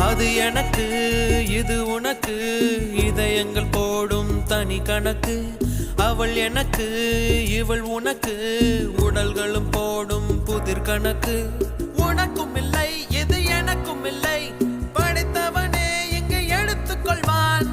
அது எனக்கு இது உனக்கு இதயங்கள் போடும் தனி கணக்கு. அவள் எனக்கு இவள் உனக்கு உடல்களும் போடும் புதிர் கணக்கு. உனக்கும் இல்லை இது எனக்கும் இல்லை, படைத்தவனே இங்கு எடுத்துக்கொள்வான்.